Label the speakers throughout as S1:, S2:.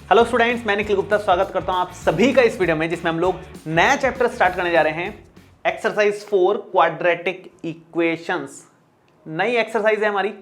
S1: Hello students, मैं निखिल गुप्ता स्वागत करता हूं आप सभी का इस वीडियो में, जिसमें हम लोग नया चैप्टर स्टार्ट करने जा रहे हैं। Exercise 4 quadratic equations. नई एक्सरसाइज है हमारी।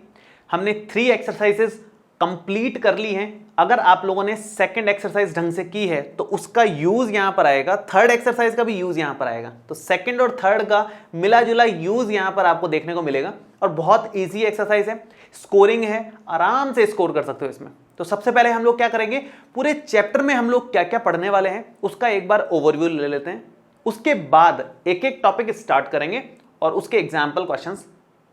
S1: हमने 3 एक्सरसाइजेस कंप्लीट कर ली हैं। अगर आप लोगों ने सेकंड एक्सरसाइज ढंग से की है तो उसका यूज यहां पर आएगा, थर्ड एक्सरसाइज का भी यूज यहां पर आएगा। तो सेकंड और थर्ड का मिला जुला यूज यहां पर आपको देखने को मिलेगा और बहुत ईजी एक्सरसाइज है। स्कोरिंग है, आराम से स्कोर कर सकते हो इसमें। तो सबसे पहले हम लोग क्या करेंगे, पूरे चैप्टर में हम लोग क्या क्या पढ़ने वाले हैं उसका एक बार ओवरव्यू ले लेते हैं। उसके बाद एक एक टॉपिक स्टार्ट करेंगे और उसके एग्जाम्पल क्वेश्चंस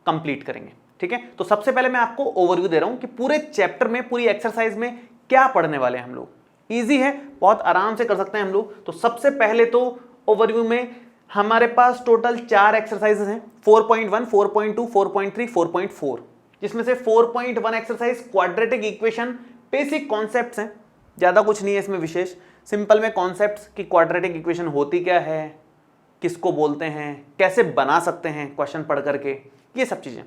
S1: कंप्लीट करेंगे। ठीक है, तो सबसे पहले मैं आपको ओवरव्यू दे रहा हूं कि पूरे चैप्टर में, पूरी एक्सरसाइज में क्या पढ़ने वाले हैं हम लोग। ईजी है, बहुत आराम से कर सकते हैं हम लोग। तो सबसे पहले तो ओवरव्यू में हमारे पास टोटल 4 एक्सरसाइजेस हैं, 4.1, 4.2, 4.3, 4.4, जिसमें से 4.1 exercise quadratic equation basic concepts हैं। ज्यादा कुछ नहीं है इसमें विशेष, सिंपल में कॉन्सेप्ट्स कि क्वाड्रेटिक इक्वेशन होती क्या है, किसको बोलते हैं, कैसे बना सकते हैं क्वेश्चन पढ़ करके, ये सब चीजें।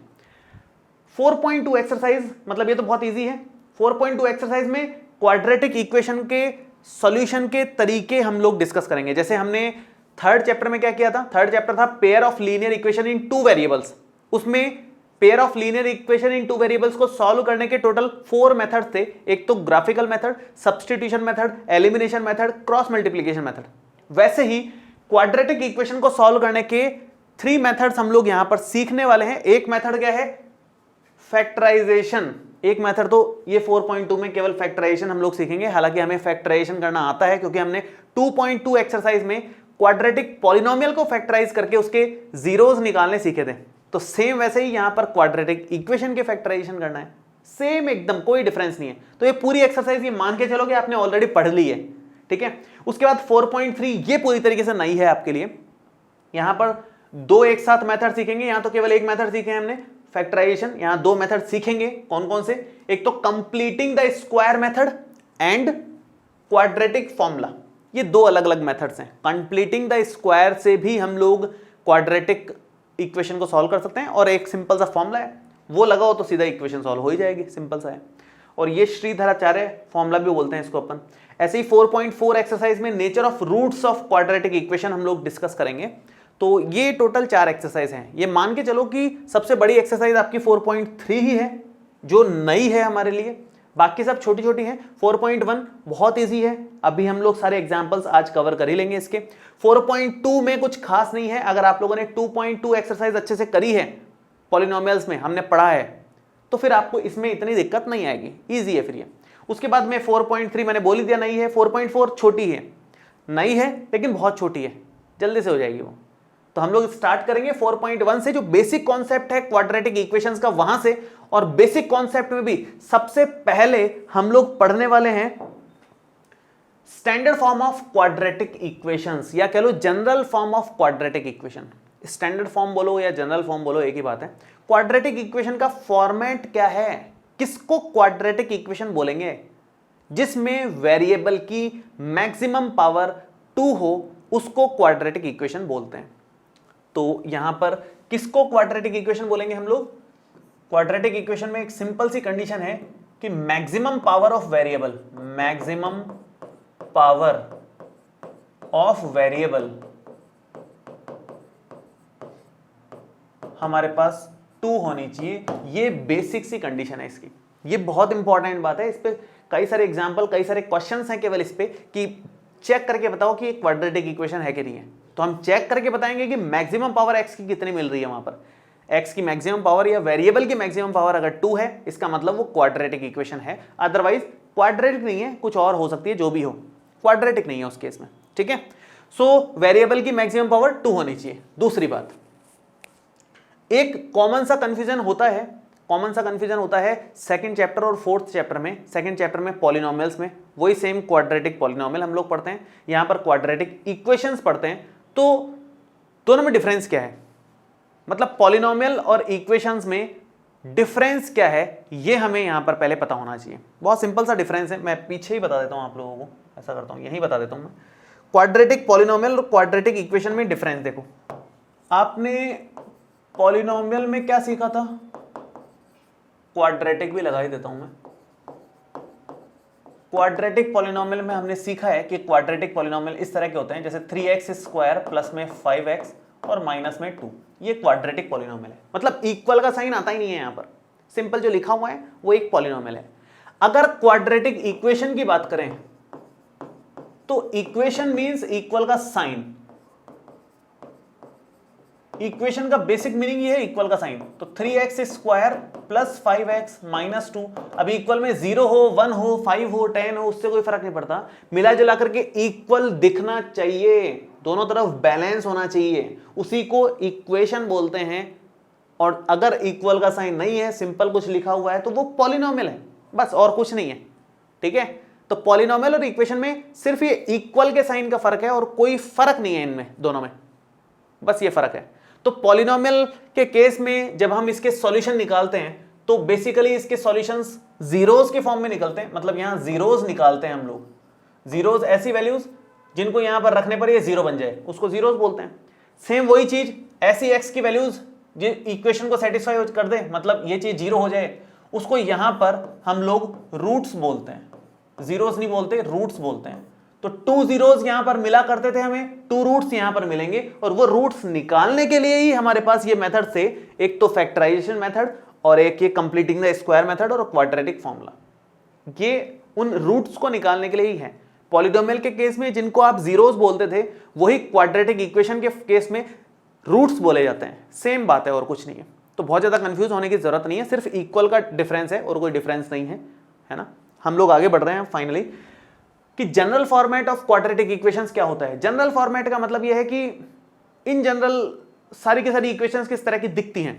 S1: 4.2 एक्सरसाइज मतलब ये तो बहुत इजी है। 4.2 एक्सरसाइज में क्वाड्रेटिक इक्वेशन के सॉल्यूशन के तरीके हम लोग डिस्कस करेंगे। जैसे हमने थर्ड चैप्टर में क्या किया था, थर्ड चैप्टर था pair of linear equation in 2 variables. उसमें pair of linear equation in 2 variables को सॉल्व करने के टोटल 4 मेथड थे। एक तो graphical method, substitution method, elimination method, cross multiplication method. वैसे ही क्वाड्रेटिक इक्वेशन को सॉल्व करने के 3 मेथड्स हम लोग यहां पर सीखने वाले हैं। एक मेथड क्या है, फैक्टराइजेशन। एक मेथड तो ये 4.2 में केवल फैक्टराइजेशन हम लोग सीखेंगे। हालांकि हमें फैक्टराइजेशन करना आता है क्योंकि हमने 2.2 एक्सरसाइज में क्वाड्रेटिक पॉलिनोमियल को फैक्टराइज करके उसके जीरोस निकालने सीखे थे। तो सेम वैसे ही यहां पर क्वाड्रेटिक इक्वेशन के फैक्टराइजेशन करना है, सेम एकदम, कोई डिफरेंस नहीं है। तो ये पूरी एक्सरसाइज ये मान के चलोगे आपने ऑलरेडी पढ़ ली है। ठीक है, उसके बाद 4.3 ये पूरी तरीके से नई है आपके लिए। यहां पर 2 एक साथ मेथड सीखेंगे, यहां तो केवल एक मेथड सीखे हमने फैक्टराइजेशन। यहां 2 मेथड सीखेंगे, कौन कौन से, एक तो completing the square method and quadratic formula. ये 2 अलग अलग मेथड्स हैं। कंप्लीटिंग द स्क्वायर से भी हम लोग क्वाड्रेटिक इक्वेशन को सॉल्व कर सकते हैं और एक सिंपल सा फॉर्मूला है वो लगाओ तो सीधा इक्वेशन सॉल्व हो ही जाएगी, सिंपल सा है। और ये श्रीधराचार्य फॉर्मूला भी बोलते हैं इसको अपन। ऐसे ही 4.4 एक्सरसाइज में nature of roots of quadratic equation हम लोग डिस्कस करेंगे। तो ये टोटल 4 एक्सरसाइज हैं। ये मान के चलो कि सबसे बड़ी एक्सरसाइज आपकी 4.3 ही है जो नई है हमारे लिए, बाकी सब छोटी छोटी हैं। 4.1 बहुत इजी है, अभी हम लोग सारे एग्जांपल्स आज कवर कर ही लेंगे इसके। 4.2 में कुछ खास नहीं है। अगर आप लोगों ने 2.2 एक्सरसाइज अच्छे से करी है, पॉलिनोमियल्स में हमने पढ़ा है, तो फिर आपको इसमें इतनी दिक्कत नहीं आएगी, ईजी है फिर ये। उसके बाद में 4.3 मैंने बोल ही दिया नई है। 4.4 छोटी है, नई है लेकिन बहुत छोटी है, जल्दी से हो जाएगी वो। तो हम लोग स्टार्ट करेंगे 4.1 से, जो बेसिक कॉन्सेप्ट है क्वाड्रेटिक इक्वेशंस का, वहां से। और बेसिक कॉन्सेप्ट में भी सबसे पहले हम लोग पढ़ने वाले हैं standard form of quadratic equations, या कह लो general form of quadratic equation. Standard form बोलो या जनरल फॉर्म बोलो, एक ही बात है। क्वाड्रेटिक इक्वेशन का फॉर्मेट क्या है, किसको क्वाड्रेटिक इक्वेशन बोलेंगे, जिसमें वेरिएबल की मैक्सिमम पावर 2 हो, उसको क्वाड्रेटिक इक्वेशन बोलते हैं। तो यहां पर किसको क्वाड्रेटिक इक्वेशन बोलेंगे हम लोग, क्वाड्रेटिक इक्वेशन में एक सिंपल सी कंडीशन है कि maximum power of variable, maximum power of variable हमारे पास 2 होनी चाहिए। ये बेसिक सी कंडीशन है इसकी। ये बहुत इंपॉर्टेंट बात है। इस पे कई सारे एग्जांपल, कई सारे क्वेश्चंस हैं केवल इस पे कि चेक करके बताओ कि क्वाड्रेटिक इक्वेशन है कि नहीं है। तो हम चेक करके बताएंगे कि मैक्सिमम पावर x की कितनी मिल रही है। वहां पर x की मैक्सिमम पावर या वेरिएबल की मैक्सिमम पावर अगर 2 है, इसका मतलब वो क्वाड्रेटिक इक्वेशन है। अदरवाइज क्वाड्रेटिक नहीं है, कुछ और हो सकती है, जो भी हो, क्वाड्रेटिक नहीं है उस केस में। ठीक है, सो वेरिएबल की मैक्सिमम पावर 2 होनी चाहिए। दूसरी बात, एक कॉमन सा कंफ्यूजन होता है सेकंड चैप्टर और फोर्थ चैप्टर में। सेकंड चैप्टर में पॉलिनोमियल्स में वही सेम क्वाड्रेटिक पॉलिनोमियल हम लोग पढ़ते हैं, यहां पर क्वाड्रेटिक इक्वेशंस पढ़ते हैं। तो दोनों में डिफरेंस क्या है, मतलब पॉलिनोमियल और इक्वेशंस में डिफरेंस क्या है, ये हमें यहां पर पहले पता होना चाहिए। बहुत सिंपल सा डिफरेंस है, मैं पीछे ही बता देता हूं आप लोगों को। ऐसा करता हूं, यही बता देता हूं मैं। क्वाड्रेटिक पॉलिनोमियल और क्वाड्रेटिक इक्वेशन में डिफरेंस देखो। आपने पॉलिनोमियल में क्या सीखा था, क्वाड्रेटिक भी लगा ही देता हूं मैं, क्वाड्रेटिक पॉलिनोमियल में हमने सीखा है कि क्वाड्रेटिक पॉलिनोमियल इस तरह के होते हैं, जैसे 3x स्क्वायर प्लस में 5x और माइनस में 2, ये क्वाड्रेटिक पॉलिनोमियल है। मतलब इक्वल का साइन आता ही नहीं है यहां पर, सिंपल जो लिखा हुआ है वो एक पॉलिनोमियल है। अगर क्वाड्रेटिक इक्वेशन की बात करें तो इक्वेशन मींस इक्वल का साइन, इक्वेशन का बेसिक मीनिंग ये है इक्वल का साइन। तो 3x square plus 5x minus 2, अभी इक्वल में 0 हो, 1 हो, 5 हो, 10 हो, उससे कोई फर्क नहीं पड़ता, मिला जुला करके इक्वल दिखना चाहिए, दोनों तरफ बैलेंस होना चाहिए, उसी को इक्वेशन बोलते हैं। और अगर इक्वल का साइन नहीं है, सिंपल कुछ लिखा हुआ है, तो वो पॉलिनोमियल है, बस और कुछ नहीं है। ठीक है, तो पॉलिनोमियल और इक्वेशन में सिर्फ ये इक्वल के साइन का फर्क है और कोई फर्क नहीं है इनमें दोनों में, बस ये फर्क है। तो पॉलिनोमियल के केस में जब हम इसके सॉल्यूशन निकालते हैं तो बेसिकली इसके सॉल्यूशंस जीरोस के फॉर्म में निकलते हैं, मतलब यहां जीरोस निकालते हैं हम लोग, जीरोस ऐसी वैल्यूज जिनको यहां पर रखने पर ये जीरो बन जाए, उसको जीरोस बोलते हैं। सेम वही चीज ऐसी एक्स की वैल्यूज जो इक्वेशन को सेटिस्फाई कर दे, मतलब ये चीज जीरो हो जाए, उसको यहां पर हम लोग रूट्स बोलते हैं, जीरोस नहीं बोलते, रूट्स बोलते हैं। तो 2 जीरोस यहां पर मिला करते थे, हमें 2 रूट्स यहां पर मिलेंगे, और वो रूट्स निकालने के लिए ही हमारे पास ये मेथड से, एक तो फैक्टराइजेशन मेथड और एक ये कंप्लीटिंग द स्क्वायर मेथड और क्वाड्रेटिक फॉर्मूला, ये उन रूट्स को निकालने के लिए ही है। पॉलिनोमियल के केस में जिनको आप जीरोस बोलते थे, वही क्वाड्रेटिक इक्वेशन के केस में रूट्स बोले जाते हैं, सेम बात है और कुछ नहीं है। तो बहुत ज्यादा कंफ्यूज होने की जरूरत नहीं है, सिर्फ इक्वल का डिफरेंस है और कोई डिफरेंस नहीं है ना। हम लोग आगे बढ़ रहे हैं फाइनली कि general format of quadratic equations क्या होता है। जनरल फॉर्मेट का मतलब यह है कि इन जनरल सारी की सारी इक्वेशंस किस तरह की दिखती हैं।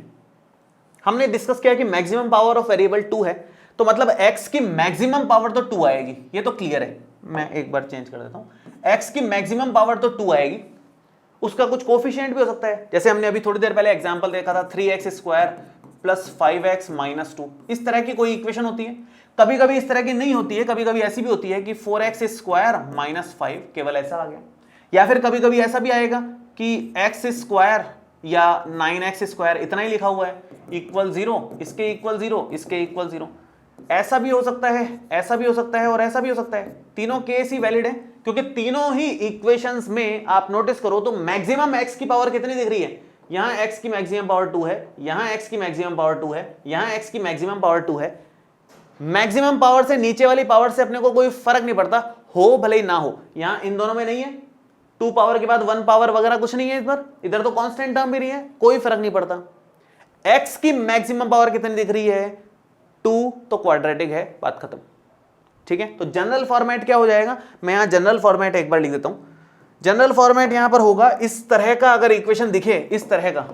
S1: हमने डिस्कस किया कि मैक्सिमम पावर ऑफ वेरिएबल 2 है, तो मतलब x की मैक्सिमम पावर तो 2 आएगी, ये तो क्लियर है। मैं एक बार चेंज कर देता हूं, x की मैक्सिमम पावर तो 2 आएगी, उसका कुछ कोफिशिएंट भी हो सकता है, जैसे हमने अभी थोड़ी देर पहले एग्जांपल देखा था 3x square plus 5x minus 2, इस तरह की कोई इक्वेशन होती है। कभी कभी इस तरह की नहीं होती है, कभी कभी ऐसी भी होती है कि 4x स्क्वायर माइनस 5, केवल ऐसा आ गया। या फिर कभी कभी ऐसा भी आएगा कि x स्क्वायर या 9x स्क्वायर इतना ही लिखा हुआ है, इक्वल 0, इसके इक्वल 0, इसके इक्वल 0। ऐसा भी हो सकता है, ऐसा भी हो सकता है और ऐसा भी हो सकता है। तीनों केस ही वैलिड है, क्योंकि तीनों ही इक्वेशंस में आप नोटिस करो तो मैक्सिमम x की पावर कितनी दिख रही है, यहां x की मैक्सिमम पावर 2 है, यहां x की मैक्सिमम पावर 2 है, यहां x की मैक्सिमम पावर 2 है। मैक्सिमम पावर से नीचे वाली पावर से अपने को कोई फर्क नहीं पड़ता, हो भले ही ना हो। यहां इन दोनों में नहीं है, 2 पावर के बाद 1 पावर वगैरह कुछ नहीं है इधर, इधर तो कांस्टेंट टर्म भी नहीं है, कोई फर्क नहीं पड़ता। x की मैक्सिमम पावर कितनी दिख रही है, 2, तो क्वाड्रेटिक है, बात खत्म। ठीक है, तो जनरल फॉर्मेट क्या हो जाएगा, मैं यहां जनरल फॉर्मेट एक बार लिख देता हूं। जनरल फॉर्मेट यहां पर होगा इस तरह का, अगर इक्वेशन दिखे इस तरह का,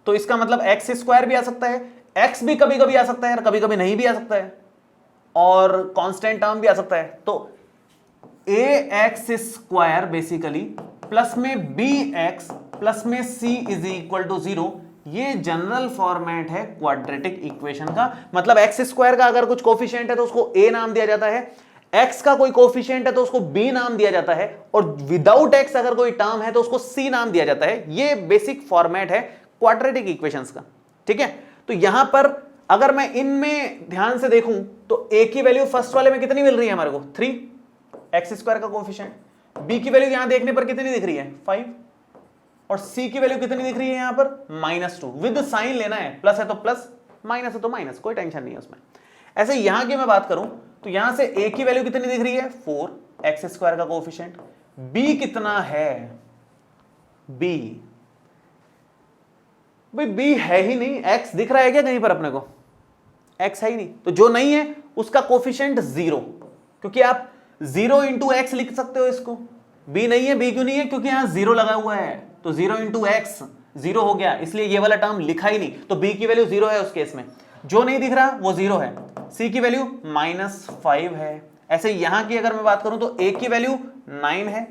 S1: तो इसका मतलब एक्स स्क्वायर भी आ सकता है, एक्स भी कभी कभी आ सकता है और कभी कभी नहीं भी आ सकता है, और कांस्टेंट टर्म भी आ सकता है। तो ए एक्स स्क्वायर बेसिकली प्लस में बी एक्स प्लस में सी इज इक्वल टू 0, ये जनरल फॉर्मेट है क्वाड्रेटिक इक्वेशन का। मतलब एक्स स्क्वायर का अगर कुछ कोफिशिएंट है तो उसको ए नाम दिया जाता है, एक्स का कोई कोफिशिएंट है तो उसको बी नाम दिया जाता है, और विदाउट एक्स अगर कोई टर्म है तो उसको सी नाम दिया जाता है। ये बेसिक फॉर्मेट है क्वाड्रेटिक इक्वेशंस का। ठीक है, तो यहां पर अगर मैं इनमें ध्यान से देखूं तो ए की वैल्यू फर्स्ट वाले में कितनी मिल रही है हमारे को, 3 एक्स स्क्वायर का कोफिशिएंट। बी की वैल्यू यहां देखने पर कितनी दिख रही है, 5, और सी की वैल्यू कितनी दिख रही है यहां पर, -2। विद साइन लेना है, प्लस है तो प्लस, माइनस है तो माइनस, कोई टेंशन नहीं है उसमें। ऐसे यहां की मैं बात करूं तो यहां से ए की वैल्यू कितनी दिख रही है, 4 एक्स स्क्वायर का कोफिशिएंट। बी कितना है, बी, भाई बी है ही नहीं, एक्स दिख रहा है क्या कहीं पर अपने को, एक्स है ही नहीं, तो जो नहीं है उसका कोफिशिएंट 0, क्योंकि आप 0 इंटू एक्स लिख सकते हो इसको। बी नहीं है, बी क्यों नहीं है, क्योंकि यहां 0 लगा हुआ है, तो 0 इंटू एक्स 0 हो गया, इसलिए ये वाला टर्म लिखा ही नहीं, तो बी की वैल्यू 0 है उस केस में। जो नहीं दिख रहा वो 0 है। सी की वैल्यू -5 है। ऐसे यहां की अगर मैं बात करूं तो ए की वैल्यू 9 है,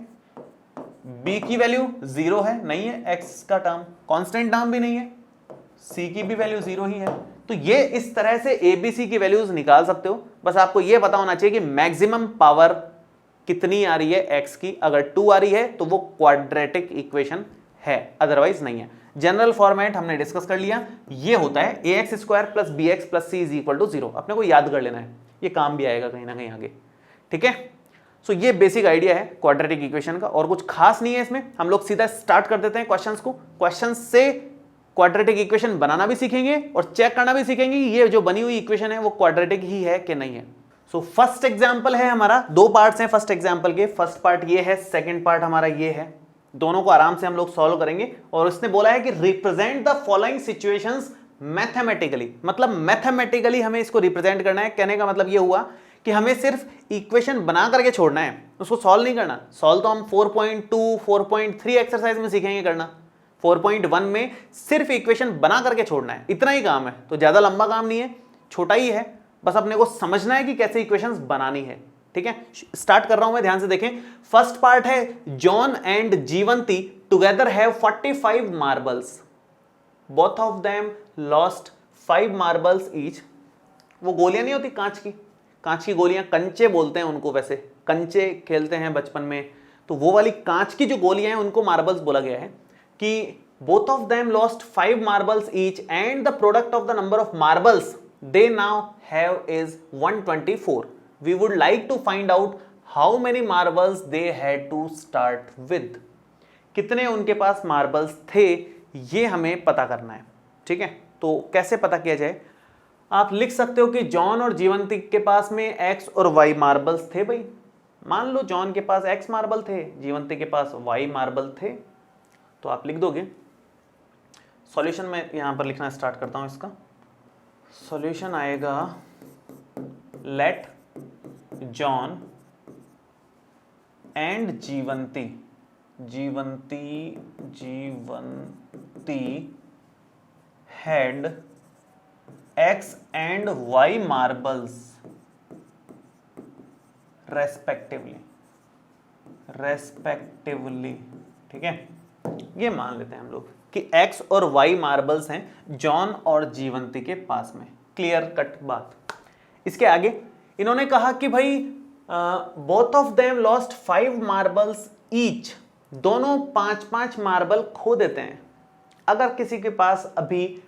S1: बी की वैल्यू 0 है, नहीं है एक्स का टर्म, कांस्टेंट टर्म भी नहीं है, सी की भी वैल्यू 0 ही है। तो ये इस तरह से एबीसी की वैल्यूज निकाल सकते हो। बस आपको ये पता होना चाहिए कि मैक्सिमम पावर कितनी आ रही है एक्स की, अगर 2 आ रही है तो वो क्वाड्रेटिक इक्वेशन है, अदरवाइज नहीं है। जनरल फॉर्मेट हमने डिस्कस कर लिया, ये होता है a x square plus b x plus c is equal to 0। अपने को याद कर लेना है, ये काम भी आएगा कहीं ना कहीं आगे। ठीक है। सो ये बेसिक आइडिया है क्वाड्रेटिक इक्वेशन का, और कुछ खास नहीं है इसमें। हम लोग सीधा स्टार्ट कर देते हैं क्वेश्चंस को। क्वेश्चन से क्वाड्रेटिक इक्वेशन बनाना भी सीखेंगे और चेक करना भी सीखेंगे ये जो बनी हुई इक्वेशन है वो क्वाड्रेटिक ही है कि नहीं है। सो फर्स्ट एग्जांपल है हमारा, दो पार्ट्स हैं फर्स्ट एग्जांपल के। फर्स्ट पार्ट ये है, सेकंड पार्ट हमारा ये है। दोनों को आराम से हम लोग सॉल्व करेंगे। और उसने बोला है कि represent the following situations mathematically, मतलब मैथमेटिकली हमें इसको रिप्रेजेंट करना है। कहने का मतलब ये हुआ कि हमें सिर्फ इक्वेशन बना करके छोड़ना है, उसको सॉल्व नहीं करना। सॉल्व तो हम 4.2 4.3 एक्सरसाइज में सीखेंगे करना। 4.1 में सिर्फ इक्वेशन बना करके छोड़ना है, इतना ही काम है। तो ज्यादा लंबा काम नहीं है, छोटा ही है, बस अपने को समझना है कि कैसे इक्वेशंस बनानी है। ठीक है, स्टार्ट कर रहा हूं मैं, ध्यान से देखें। फर्स्ट पार्ट है, John and Jeevanti together have 45 marbles, both of them lost 5 marbles each. वो गोलियां नहीं होती कांच की, कांच की गोलियां, कंचे बोलते हैं उनको, वैसे कंचे खेलते हैं बचपन में, तो वो वाली कांच की जो गोलियां हैं उनको मार्बल्स बोला गया है। कि both of them lost 5 marbles each and the product of the number of marbles they now have is 124. We would like to find out how many marbles they had to start with. कितने उनके पास marbles थे ये हमें पता करना है। ठीक है, तो कैसे पता किया जाए? आप लिख सकते हो कि जॉन और जीवंती के पास में x और y मार्बल्स थे। भाई मान लो जॉन के पास x मार्बल थे, जीवंती के पास y मार्बल थे, तो आप लिख दोगे। सॉल्यूशन में यहां पर लिखना स्टार्ट करता हूं इसका। सॉल्यूशन आएगा, let John and Jeevanti had x and y marbles respectively. ठीक है, ये मान लेते हैं हम लोग कि x और y मार्बल्स हैं जॉन और जीवंती के पास में। क्लियर कट बात। इसके आगे इन्होंने कहा कि भाई both of them lost 5 marbles each, दोनों 5-5 मार्बल खो देते हैं। अगर किसी के पास अभी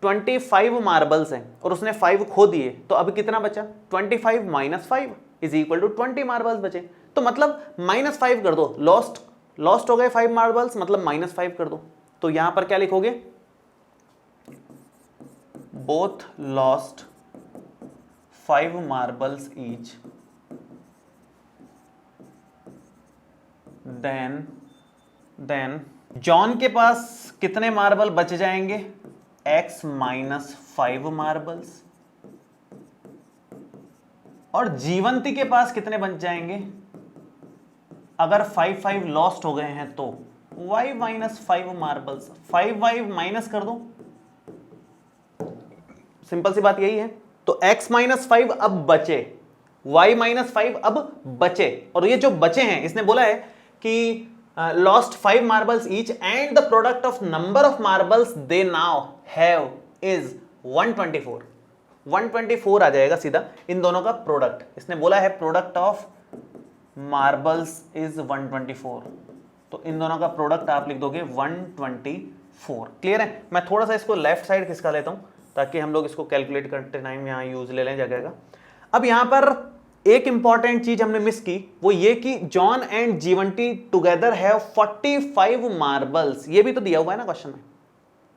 S1: 25 मार्बल्स हैं और उसने 5 खो दिए, तो अभी कितना बचा? 25 minus 5 is equal to 20 marbles बचे। तो मतलब -5 कर दो, लॉस्ट हो गए 5 मार्बल्स, मतलब -5 कर दो। तो यहां पर क्या लिखोगे? Both lost 5 marbles each, then John के पास कितने मार्बल बच जाएंगे? x minus 5 marbles. और जीवंती के पास कितने बच जाएंगे? अगर 5 लॉस्ट हो गए हैं तो y माइनस 5 मार्बल्स। 5 माइनस कर दो, सिंपल सी बात यही है। तो x माइनस 5 अब बचे, y माइनस 5 अब बचे, और ये जो बचे हैं इसने बोला है कि lost 5 marbles each and the product of number of marbles they now have is 124। 124 आ जाएगा सीधा इन दोनों का प्रोडक्ट। इसने बोला है प्रोडक्ट ऑफ मार्बल्स इज 124, तो इन दोनों का प्रोडक्ट आप लिख दोगे 124। क्लियर है? मैं थोड़ा सा इसको लेफ्ट साइड खिसका लेता हूं ताकि हम लोग इसको कैलकुलेट करते टाइम यहां यूज ले लें जगह का। अब यहां पर एक इंपॉर्टेंट चीज हमने मिस की, वो ये कि John and Jeevanti together have 45 marbles. ये भी तो दिया हुआ है ना क्वेश्चन में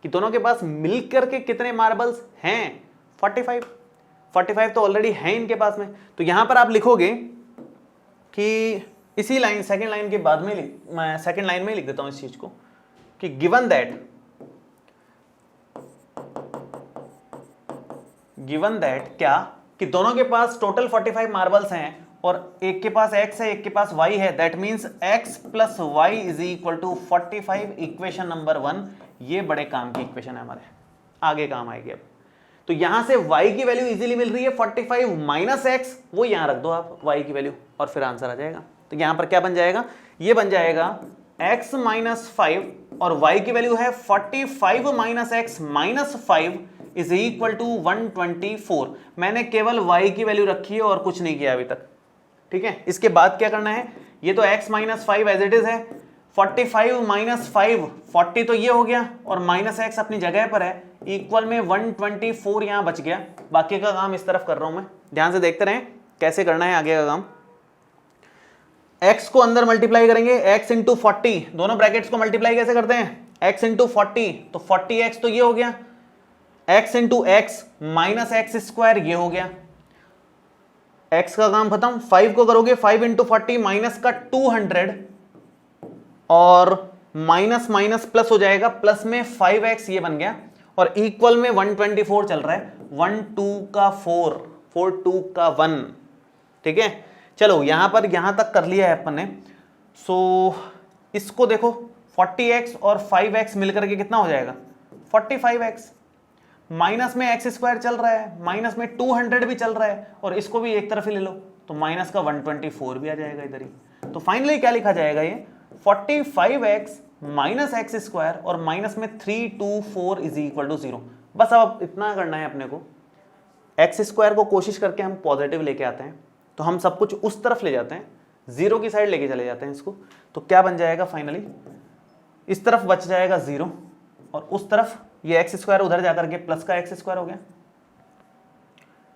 S1: कि दोनों के पास मिलकर के कितने मार्बल्स हैं? 45 तो ऑलरेडी है इनके पास में। तो यहां पर आप लिखोगे कि इसी लाइन, सेकंड लाइन के बाद में मैं सेकंड लाइन में लिख देता हूं इस चीज को कि गिवन दैट क्या कि दोनों के पास टोटल 45 मार्बल्स हैं और एक के पास x है एक के पास y है, that means x plus y is equal to 45। Equation number 1 ये बड़े काम की इक्वेशन है हमारे, आगे काम आएगी। अब तो यहां से y की वैल्यू इजीली मिल रही है, 45 माइनस x, वो यहां रख दो आप y की वैल्यू और फिर आंसर आ जाएगा। तो यहां पर क्या बन जाएगा? ये बन जाएगा x माइनस 5 और y की वैल्यू है 45 minus x minus 5 is equal to 124। मैंने केवल y की वैल्यू रखी है और कुछ नहीं किया अभी तक। ठीक है, इसके बाद क्या करना है? ये तो x minus 5 as it is है, 45 माइनस 5, 40 तो ये हो गया और माइनस x अपनी जगह पर है, इक्वल में 124 यहां बच गया। बाकी का काम इस तरफ कर रहा हूं मैं, ध्यान से देखते रहें। कैसे करना है आगे का काम। x को अंदर मल्टीप्लाई करेंगे, x इंटू 40, दोनों ब्रैकेट्स को मल्टीप्लाई कैसे करते हैं, x इंटू 40, तो 40x तो ये हो गया, x into x minus x square ये हो गया, x का काम खत्म। 5 को करोगे 5 इंटू 40 माइनस का 200 और माइनस माइनस प्लस हो जाएगा, प्लस में 5x ये बन गया और इक्वल में 124 चल रहा है, 1 2 का 4 4 2 का 1, ठीक है। चलो यहां पर यहां तक कर लिया है अपन ने। सो इसको देखो 40x और 5x मिलकर के कितना हो जाएगा 45x, माइनस में एक्स स्क्वायर चल रहा है, माइनस में 200 भी चल रहा है और इसको भी एक तरफ ही ले लो तो माइनस का 124 भी आ जाएगा इधर ही। तो फाइनली क्या लिखा जाएगा ये 45x माइनस एक्स स्क्वायर और माइनस में 324 इज इक्वल टू 0। बस अब इतना करना है अपने को, एक्स स्क्वायर को कोशिश करके हम पॉजिटिव लेके आते हैं तो हम सब कुछ उस तरफ ले जाते हैं, जीरो की साइड लेके चले जाते हैं इसको, तो क्या बन जाएगा फाइनली, इस तरफ बच जाएगा 0 और उस तरफ ये एक्स स्क्वायर उधर जाकर के प्लस का एक्स स्क्वायर हो गया,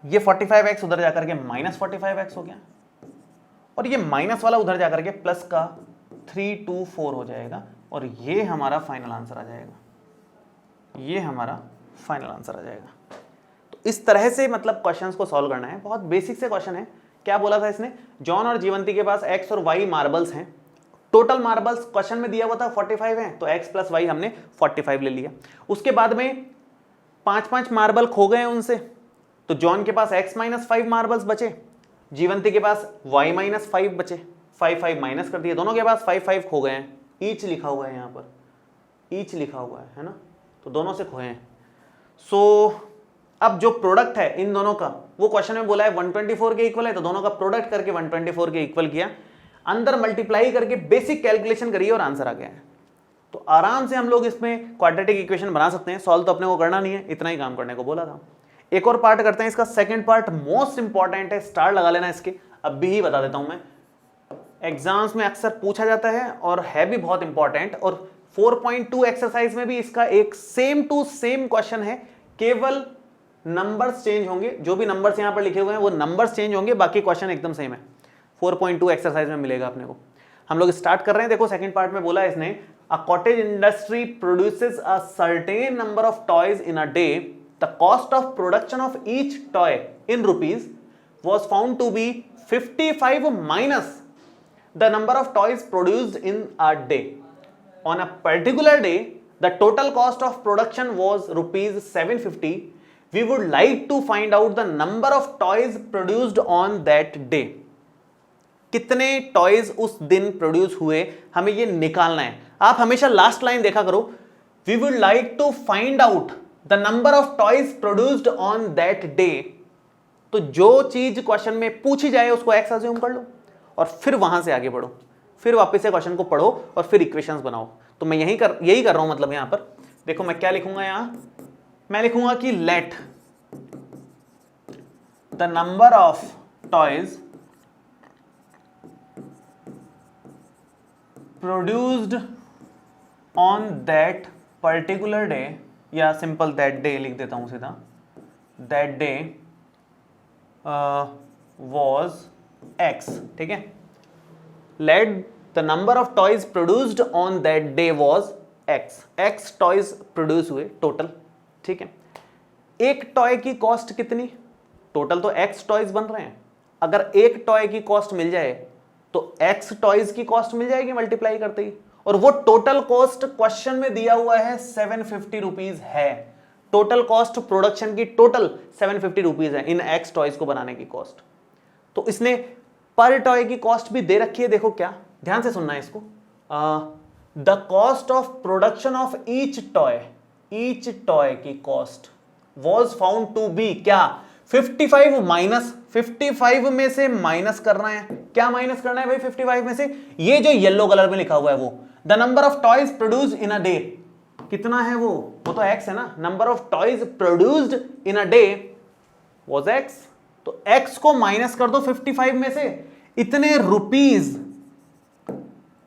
S1: ये 45x उधर जाकर के माइनस 45x हो गया और ये माइनस वाला उधर जाकर के प्लस का 324 हो जाएगा और ये हमारा फाइनल आंसर आ जाएगा, ये हमारा फाइनल आंसर आ जाएगा। तो इस तरह से मतलब क्वेश्चंस को सॉल्व करना है, बहुत बेसिक से क्वेश्चन है। क्या बोला था इसने, जॉन और जीवंती के पास x और y मार्बल्स हैं, टोटल मार्बल्स क्वेश्चन में दिया हुआ था 45 है तो x प्लस वाई हमने 45 ले लिया। उसके बाद में 5-5 मार्बल खो गए उनसे, तो जॉन के पास x माइनस 5 मार्बल्स बचे, जीवंती के पास y माइनस 5 बचे, 5 माइनस कर दिए, दोनों के पास 5 खो गए हैं, ईच लिखा हुआ है यहाँ पर, ईच लिखा हुआ है ना, तो दोनों से खोए हैं। सो अब जो प्रोडक्ट है इन दोनों का, वो क्वेश्चन में बोला है 124 के इक्वल है, तो दोनों का प्रोडक्ट करके 124 के इक्वल किया, अंदर मल्टीप्लाई करके बेसिक कैलकुलेशन करिए और आंसर आ गया है। तो आराम से हम लोग इसमें क्वाड्रेटिक इक्वेशन बना सकते हैं, सॉल्व तो अपने को करना नहीं है, इतना ही काम करने को बोला था। एक और पार्ट करते हैं, इसका सेकंड पार्ट मोस्ट इंपॉर्टेंट है, स्टार लगा लेना इसके, अब भी ही बता देता हूं मैं, एग्जाम्स में अक्सर पूछा जाता है और है भी बहुत इंपॉर्टेंट, और 4.2 एक्सरसाइज में भी इसका एक सेम टू सेम क्वेश्चन है, केवल नंबर्स चेंज होंगे, जो भी नंबर्स यहां पर लिखे हुए हैं वो नंबर्स चेंज होंगे, बाकी क्वेश्चन एकदम सेम है। 4.2 एक्सरसाइज में मिलेगा अपने को। हम लोग स्टार्ट कर रहे हैं, देखो सेकंड पार्ट में बोला है इसने, a cottage industry produces a certain number of toys in a day, the cost of production of each toy in rupees was found to be 55 minus the number of toys produced in a day. On a particular day the total cost of production was rupees 750। We would like to find out the number of toys produced on that day. कितने toys उस दिन produce हुए, हमें ये निकालना है। आप हमेशा लास्ट लाइन देखा करो, we would like to find out the number of toys produced on that day. तो जो चीज क्वेश्चन में पूछी जाए उसको एक्स अज्यूम कर लो और फिर वहां से आगे बढ़ो, फिर वापस से क्वेश्चन को पढ़ो और फिर इक्वेशंस बनाओ। तो मैं यही कर रहा हूं, मतलब यहां पर देखो मैं क्या लिखूंगा, यहां मैं लिखूंगा कि let the number of toys produced on that particular day, या सिंपल दैट डे लिख देता हूं सीधा, दैट डे वॉज एक्स, ठीक है। Let the number of toys produced on that day was x, x toys produce हुए total, ठीक है। एक टॉय की कॉस्ट कितनी, टोटल तो एक्स टॉयज बन रहे हैं, अगर एक टॉय की कॉस्ट मिल जाए तो एक्स टॉयज की कॉस्ट मिल जाएगी मल्टीप्लाई करते ही, और वो टोटल कॉस्ट क्वेश्चन में दिया हुआ है 750 रुपीज है। टोटल कॉस्ट प्रोडक्शन की टोटल 750 रुपीज है इन एक्स टॉयज को बनाने की कॉस्ट। तो इसने पर टॉय की कॉस्ट भी दे रखी है, देखो क्या, ध्यान से सुनना है इसको, the cost of production of each toy की cost was found to be क्या, 55 माइनस 55 में से माइनस करना है, क्या माइनस करना है भाई 55 में से, ये जो येलो कलर में लिखा हुआ है वो, the number of toys produced in a day, कितना है वो तो एक्स है ना, number of toys produced in a day was x, तो एक्स को माइनस कर दो 55 में से, इतने रुपीज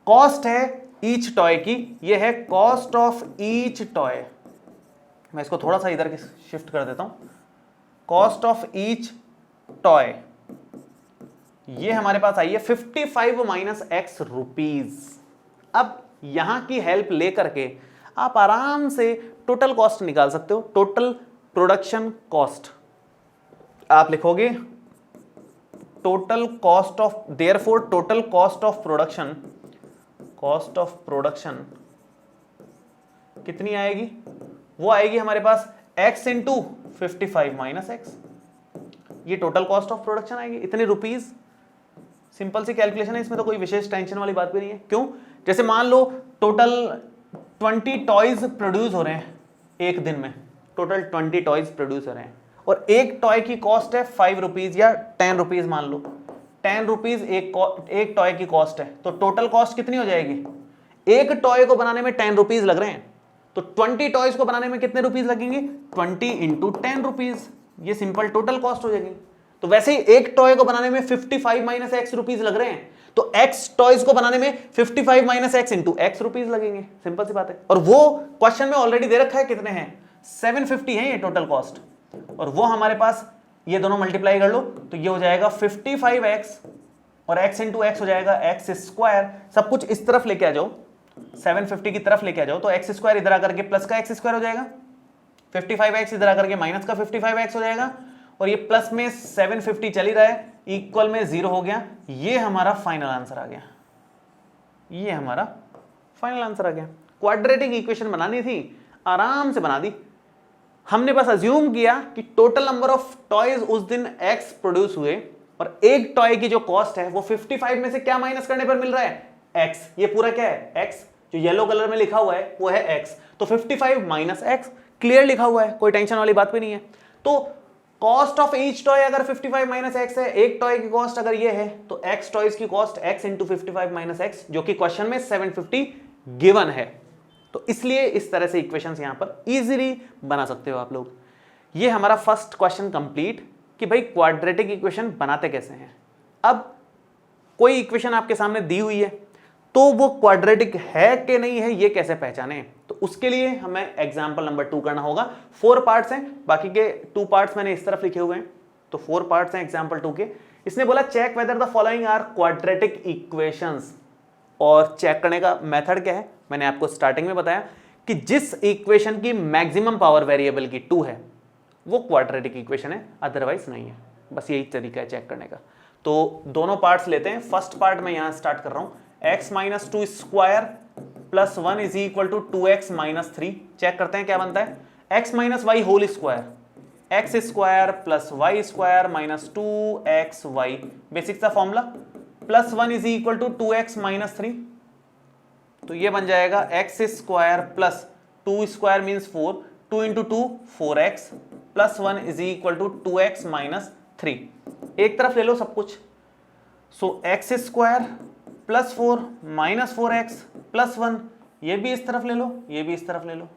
S1: कॉस्ट है ईच टॉय की, ये है कॉस्ट ऑफ ईच टॉय। मैं इसको थोड़ा सा इधर शिफ्ट कर देता हूं, कॉस्ट ऑफ ईच टॉय ये हमारे पास आई है 55 माइनस एक्स रुपीज। अब यहां की हेल्प लेकर के आप आराम से टोटल कॉस्ट निकाल सकते हो। टोटल प्रोडक्शन कॉस्ट आप लिखोगे total cost of, therefore total cost of production कितनी आएगी? वो आएगी हमारे पास x इंटू 55 माइनस एक्स। ये टोटल कॉस्ट ऑफ प्रोडक्शन आएगी, इतने रुपीज। सिंपल सी कैलकुलेशन है, इसमें तो कोई विशेष टेंशन वाली बात भी नहीं है। क्यों? जैसे मान लो टोटल 20 टॉयज प्रोड्यूस हो रहे हैं एक दिन में, टोटल 20 टॉयज प्रोड्यूस हो रहे हैं और एक टॉय की कॉस्ट है 5 रुपीज या 10 रुपीज, मान लो 10 रुपीज एक टॉय की कॉस्ट है, तो टोटल कॉस्ट कितनी हो जाएगी? एक टॉय को बनाने में 10 रुपीज लग रहे हैं, तो 20 टॉयज को बनाने में कितने रुपीज लगेंगे? 20 इंटू 10 रुपीज। ये सिंपल टोटल कॉस्ट हो जाएगी। तो वैसे ही एक टॉय को बनाने में 55 माइनस एक्स रुपीज लग रहे हैं, तो एक्स टॉयज को बनाने में 55 minus x into x rupees लगेंगे। सिंपल सी बात है। और वो क्वेश्चन में ऑलरेडी दे रखा है कितने हैं, 750 है ये टोटल कॉस्ट। और वो हमारे पास ये दोनों मल्टीप्लाई कर लो तो ये हो जाएगा 55x और x इंटू एक्स हो जाएगा एक्स स्क्वायर। सब कुछ इस तरफ लेके आ जाओ, 750 की तरफ लेके आ जाओ, तो एक्स स्क्वायर इधर आकर के प्लस का एक्स स्क्वायर हो जाएगा, 55x इधर आकर के माइनस का 55x हो जाएगा, और ये प्लस में 750 चल ही रहा है, इक्वल में 0 हो गया। ये हमारा फाइनल आंसर आ गया, ये हमारा फाइनल आंसर आ गया। क्वाड्रेटिक इक्वेशन बनानी थी, आराम से बना दी। हमने बस अज्यूम किया कि टोटल नंबर ऑफ टॉयज उस दिन x प्रोड्यूस हुए और एक टॉय की जो कॉस्ट है वो 55 में से क्या माइनस करने पर मिल रहा है? x। ये पूरा क्या है? x। जो येलो कलर में लिखा हुआ है वो है x, तो 55 माइनस एक्स क्लियर लिखा हुआ है, कोई टेंशन वाली बात भी नहीं है। तो कॉस्ट ऑफ ईच टॉय अगर 55 माइनस एक्स है, एक टॉय की कॉस्ट अगर ये है, तो x टॉयज की cost x into 55 minus x, जो कि क्वेश्चन में 750 गिवन है। तो इसलिए इस तरह से इक्वेशंस यहां पर इजीली बना सकते हो आप लोग। ये हमारा फर्स्ट क्वेश्चन कंप्लीट कि भाई क्वाड्रेटिक इक्वेशन बनाते कैसे हैं। अब कोई इक्वेशन आपके सामने दी हुई है तो वो क्वाड्रेटिक है कि नहीं है ये कैसे पहचाने, तो उसके लिए हमें एग्जांपल नंबर 2 करना होगा। 4 पार्ट्स हैं, बाकी के 2 पार्ट्स मैंने इस तरफ लिखे हुए हैं, तो 4 पार्ट्स हैं एग्जांपल 2 के। इसने बोला check whether the following are quadratic equations, और चेक करने का मेथड क्या है मैंने आपको स्टार्टिंग में बताया कि जिस इक्वेशन की मैक्सिमम पावर वेरिएबल की 2 है वो क्वाड्रेटिक इक्वेशन है, अदरवाइज नहीं है। बस यही तरीका है चेक करने का। तो दोनों पार्ट्स लेते हैं। फर्स्ट पार्ट में यहां स्टार्ट कर रहा हूं, x minus 2 square plus 1 is equal to 2x minus 3। Check करते हैं क्या बनता है, x minus y whole square, x square plus y square minus 2xy, basic सा formula, plus 1 is equal to 2x minus 3। तो ये बन जाएगा x square plus 2 square means 4, 2 into 2 4x plus 1 is equal to 2x minus 3। एक तरफ ले लो सब कुछ, so x square plus 4 minus 4x plus 1, ये भी इस तरफ ले लो, ये भी इस तरफ ले लो,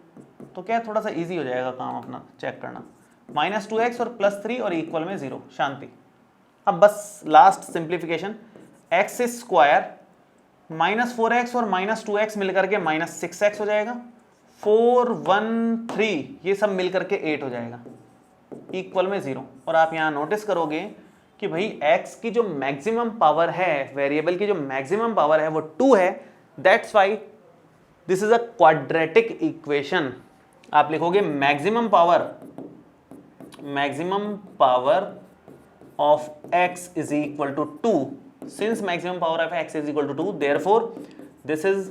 S1: तो क्या थोड़ा सा इजी हो जाएगा काम अपना चेक करना। माइनस 2x और प्लस 3 और इक्वल में 0, शांति। अब बस last simplification, x square minus 4x और माइनस 2x मिलकर के माइनस 6x हो जाएगा, 4 1 3 ये सब मिलकर के 8 हो जाएगा, इक्वल में 0। और आप यहां नोटिस करोगे कि भाई x की जो मैक्सिमम पावर है, वेरिएबल की जो मैक्सिमम पावर है वो 2 है, that's why this is a quadratic equation. आप लिखोगे maximum power of x is equal to 2, since maximum power of x is equal to 2, therefore this is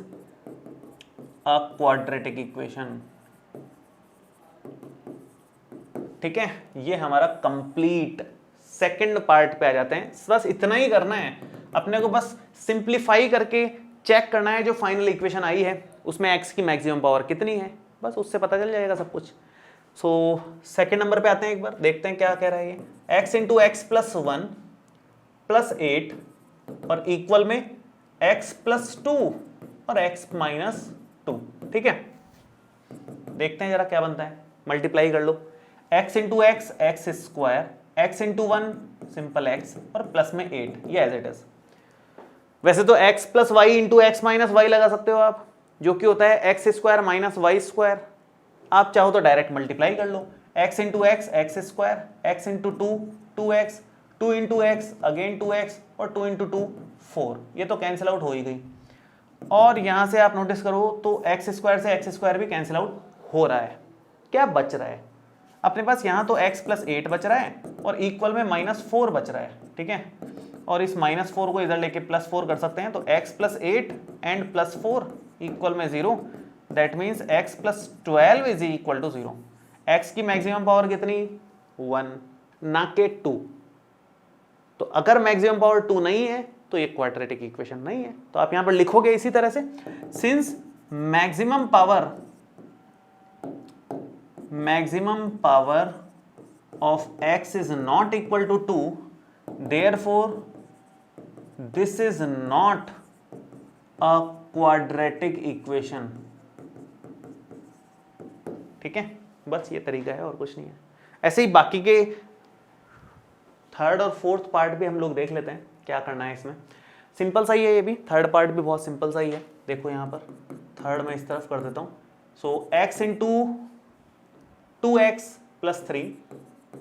S1: a quadratic equation। ठीक है, ये हमारा कंप्लीट सेकंड पार्ट पे आ जाते हैं। बस इतना ही करना है अपने को, बस सिंप्लीफाई करके चेक करना है जो फाइनल इक्वेशन आई है उसमें x की मैक्सिमम पावर कितनी है, बस उससे पता चल जाएगा सब कुछ। सो सेकंड नंबर पे आते हैं, एक बार देखते हैं क्या कह रहा है ये। x into x plus 1 plus 8 और इक्वल में x प्लस 2 और x माइनस 2। ठीक है, देखते हैं जरा क्या बनता है, मल्टीप्लाई कर लो, x into x x square, x into 1 simple x और प्लस में 8, ये एज इट इज। वैसे तो x plus y into x minus y लगा सकते हो आप, जो कि होता है x square minus y square. आप चाहो तो डायरेक्ट मल्टीप्लाई कर लो, x into x x square, x into 2 2x, 2 into x again 2x और 2 इंटू 2 4, ये तो कैंसिल आउट हो ही गई। और यहाँ से आप नोटिस करो तो एक्स स्क्वायर से एक्स स्क्वायर भी कैंसिल आउट हो रहा है। क्या बच रहा है अपने पास? यहाँ तो x प्लस 8 बच रहा है और इक्वल में -4 बच रहा है, ठीक है। और इस -4 को इधर लेके +4 कर सकते हैं, तो x प्लस 8 एंड +4 इक्वल में 0, that means x plus 12 is equal to 0। x की मैक्सिमम पावर कितनी? 1, ना के 2। तो अगर मैक्सिमम पावर 2 नहीं है तो ये क्वाड्रेटिक इक्वेशन नहीं है। तो आप यहां पर लिखोगे इसी तरह से, since maximum power of x is not equal to 2, therefore this is not a quadratic equation. ठीक है, बस ये तरीका है और कुछ नहीं है। ऐसे ही बाकी के थर्ड और फोर्थ पार्ट भी हम लोग देख लेते हैं क्या करना है इसमें। सिंपल सा ही है ये भी, थर्ड पार्ट भी बहुत सिंपल सा ही है। देखो यहाँ पर थर्ड में इस तरफ कर देता हूँ। सो x into 2x plus 3,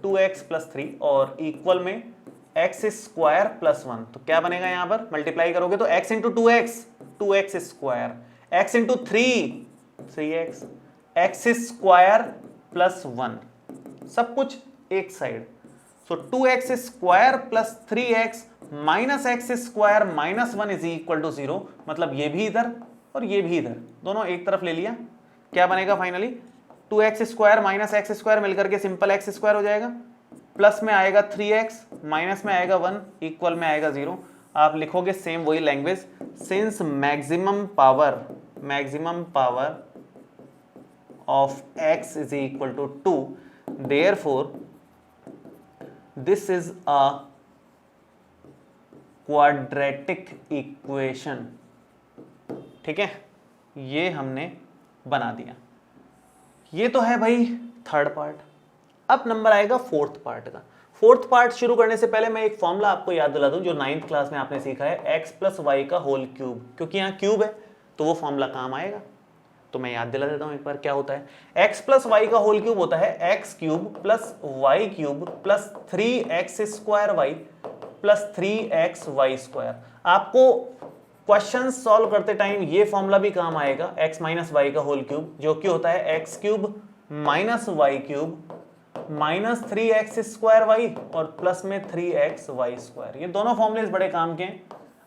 S1: 2x plus 3 और इक्वल में x स्क्वायर प्लस 1। तो क्या बनेगा यहाँ पर? मल्टीप्लाई करोगे तो x into 2x square, x into 3x, x square plus 1, सब कुछ एक side. So 2x square plus 3x minus x square minus 1 is equal to 0। मतलब ये भी इधर और ये भी इधर, दोनों एक तरफ ले लिया। क्या बनेगा finally? 2x square minus x square मिलकर के सिंपल एक्स स्क्वायर हो जाएगा, प्लस में आएगा 3x, माइनस में आएगा 1, इक्वल में आएगा 0। आप लिखोगे सेम वही language, since maximum power of x is equal to 2, therefore this is a quadratic equation। ठीक है, ये हमने बना दिया। ये तो है भाई थर्ड पार्ट। अब नंबर आएगा फोर्थ पार्ट का। फोर्थ पार्ट शुरू करने से पहले मैं एक फॉर्मूला आपको याद दिला दूं जो 9th क्लास में आपने सीखा है, x प्लस वाई का होल क्यूब। क्योंकि यहाँ क्यूब है तो वो फॉर्मूला काम आएगा, तो मैं याद दिला देता हूं एक बार। क्या होता है? x प्लस वाई का होल क्यूब होता है x cube plus y cube plus 3x square y plus 3x y square. आपको क्वेश्चन सॉल्व करते टाइम ये फॉर्मूला भी काम आएगा, x माइनस वाई का होल क्यूब, जो कि होता है x cube minus y cube minus 3x square y और प्लस में 3x वाई स्क्वायर। ये दोनों फॉर्मूले बड़े काम के हैं।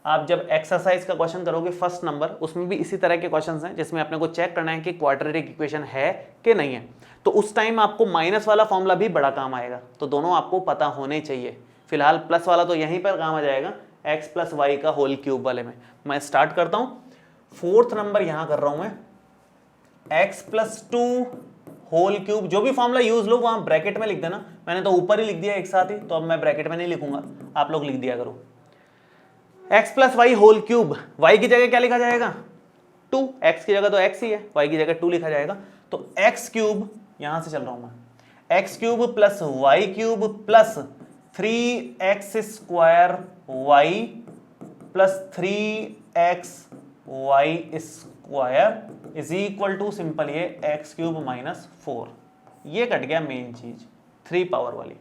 S1: आप जब एक्सरसाइज का क्वेश्चन करोगे फर्स्ट नंबर, उसमें भी इसी तरह के क्वेश्चंस हैं जिसमें अपने को चेक करना है कि क्वाड्रेटिक इक्वेशन है कि नहीं है। तो उस टाइम आपको माइनस वाला फॉर्मूला भी बड़ा काम आएगा, तो दोनों आपको पता होने चाहिए। फिलहाल प्लस वाला तो यहीं पर काम आ जाएगा, x प्लस वाई का होल क्यूब वाले में। मैं स्टार्ट करता हूँ। फोर्थ नंबर यहां कर रहा हूं मैं, x प्लस 2 होल क्यूब। जो भी फॉर्मूला यूज लो वहां ब्रैकेट में लिख देना, मैंने तो ऊपर ही लिख दिया एक साथ ही, तो अब मैं ब्रैकेट में नहीं लिखूंगा, आप लोग लिख दिया करो। x plus y whole cube, y की जगह क्या लिखा जाएगा? 2, x की जगह तो x ही है, y की जगह 2 लिखा जाएगा। तो x क्यूब, यहां से चल रहा हूं मैं, x cube plus y cube plus 3x square y plus 3x y square is equal to simple ये x क्यूब माइनस 4। ये कट गया मेन चीज 3 पावर वाली।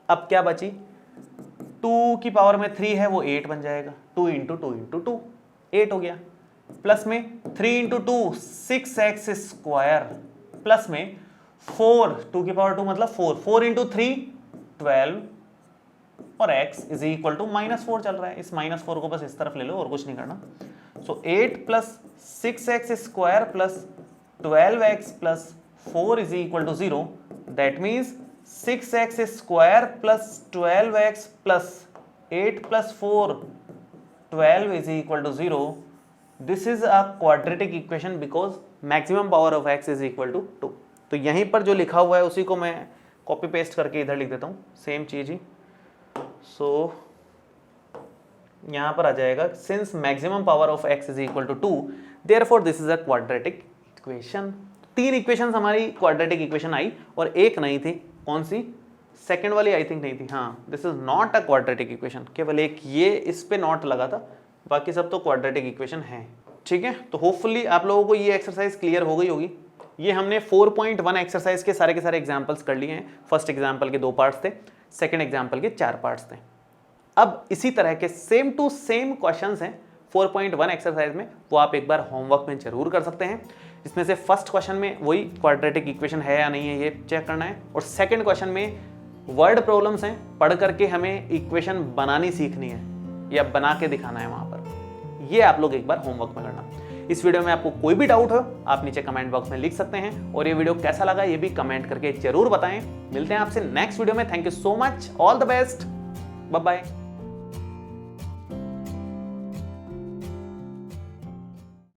S1: अब क्या बची? 2 की पावर में 3 है वो 8 बन जाएगा, 2 इंटू 2 इंटू 2 8 हो गया, प्लस में 3 इंटू 2 6x स्क्वायर प्लस में 4, 2 की पावर 2 मतलब 4 इंटू 3 12 और x इज इक्वल टू -4 चल रहा है। इस -4 को बस इस तरफ ले लो और कुछ नहीं करना। So 8 plus 6x square plus 12x plus 4 is equal to 0। That means 6x square plus 12x plus 8 plus 4 12 is equal to 0। This is a quadratic equation because maximum power of x is equal to 2। तो यहीं पर जो लिखा हुआ है उसी को मैं कॉपी पेस्ट करके इधर लिख देता हूँ, सेम चीज ही। सो यहां पर आ जाएगा, since maximum power of x is equal to 2, therefore this is a quadratic equation. 3 equations हमारी क्वाड्रेटिक इक्वेशन आई और एक नहीं थी, कौन सी? सेकंड वाली आई थिंक नहीं थी। हाँ, this is not a quadratic equation, केवल एक ये इस पे नॉट लगा था, बाकी सब तो क्वाड्रेटिक इक्वेशन है। ठीक है, तो होपफुली आप लोगों को ये एक्सरसाइज क्लियर हो गई होगी। ये हमने 4.1 एक्सरसाइज के सारे एग्जाम्पल्स कर लिए हैं। फर्स्ट एग्जाम्पल के 2 पार्ट्स थे, सेकेंड एग्जाम्पल के 4 पार्ट्स थे। अब इसी तरह के सेम टू सेम क्वेश्चंस हैं 4.1 एक्सरसाइज में, वो आप एक बार होमवर्क में जरूर कर सकते हैं। इसमें से फर्स्ट क्वेश्चन में वही क्वाड्रेटिक इक्वेशन है या नहीं है ये चेक करना है, और सेकंड क्वेश्चन में वर्ड प्रॉब्लम्स हैं, पढ़ करके हमें इक्वेशन बनानी सीखनी है या बना के दिखाना है वहां पर। ये आप लोग एक बार होमवर्क में करना। इस वीडियो में आपको कोई भी डाउट हो आप नीचे कमेंट बॉक्स में लिख सकते हैं, और ये वीडियो कैसा लगा ये भी कमेंट करके जरूर बताएं। मिलते हैं आपसे नेक्स्ट वीडियो में। Thank you so much, all the best, bye bye.